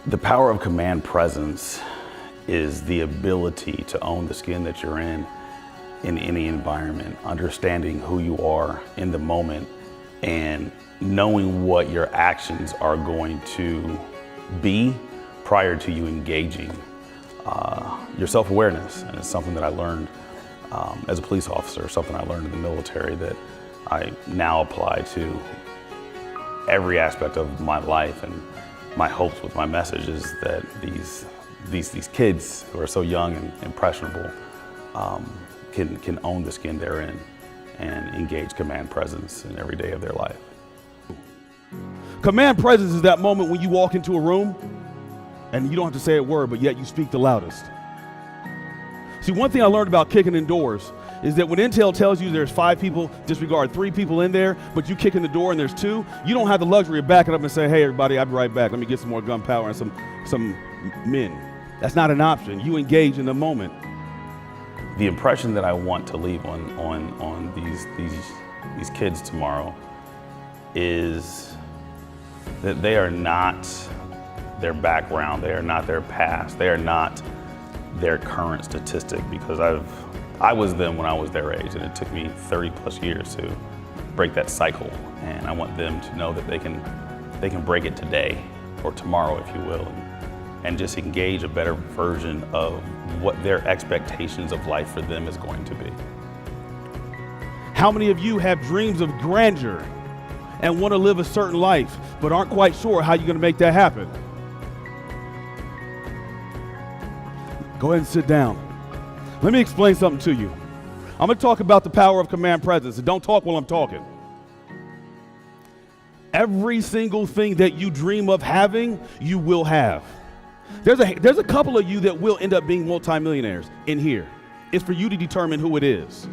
The power of command presence is the ability to own the skin that you're in any environment, understanding who you are in the moment and knowing what your actions are going to be prior to you engaging. Your self-awareness, and it's something that I learned as a police officer, something I learned in the military that I now apply to every aspect of my life. And my hopes with my message is that these kids who are so young and impressionable can own the skin they're in and engage command presence in every day of their life. Command presence is that moment when you walk into a room and you don't have to say a word, but yet you speak the loudest. See, one thing I learned about kicking in doors is that when intel tells you there's 5 people, disregard 3 people in there, but you kick in the door and there's 2, you don't have the luxury of backing up and saying, hey everybody, I'll be right back. Let me get some more gunpowder and some men. That's not an option. You engage in the moment. The impression that I want to leave on these kids tomorrow is that they are not their background, they are not their past, they are not their current statistic, because I was them when I was their age, and it took me 30 plus years to break that cycle. And I want them to know that they can break it today or tomorrow, if you will, and just engage a better version of what their expectations of life for them is going to be. How many of you have dreams of grandeur and want to live a certain life, but aren't quite sure how you're going to make that happen? Go ahead and sit down. Let me explain something to you. I'm going to talk about the power of command presence, and don't talk while I'm talking. Every single thing that you dream of having, you will have. There's a couple of you that will end up being multimillionaires in here. It's for you to determine who it is.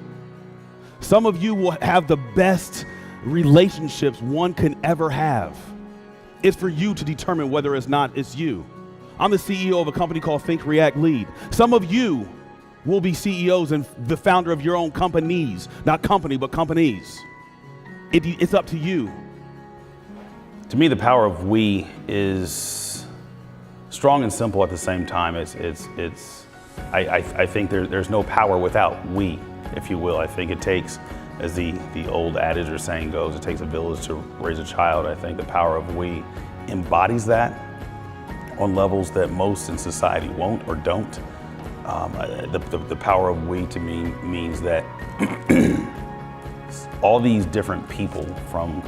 Some of you will have the best relationships one can ever have. It's for you to determine whether it's not it's you. I'm the CEO of a company called Think, React, Lead. Some of you will be CEOs and the founder of your own companies. Not company, but companies. It's up to you. To me, the power of we is strong and simple at the same time. I think there's no power without we, if you will. I think it takes, as the old adage or saying goes, it takes a village to raise a child. I think the power of we embodies that on levels that most in society won't or don't. The power of we to me means that all these different people from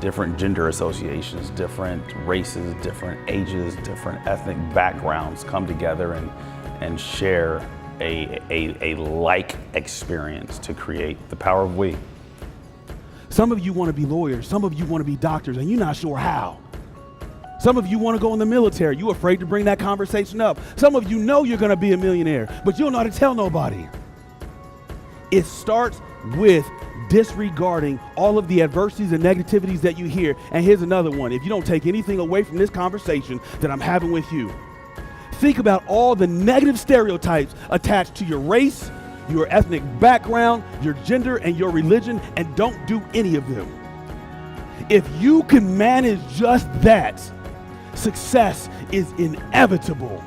different gender associations, different races, different ages, different ethnic backgrounds come together and share a like experience to create the power of we. Some of you want to be lawyers, some of you want to be doctors, and you're not sure how. Some of you want to go in the military. You're afraid to bring that conversation up. Some of you know you're going to be a millionaire, but you don't know how to tell nobody. It starts with disregarding all of the adversities and negativities that you hear. And here's another one. If you don't take anything away from this conversation that I'm having with you, think about all the negative stereotypes attached to your race, your ethnic background, your gender, and your religion, and don't do any of them. If you can manage just that, success is inevitable.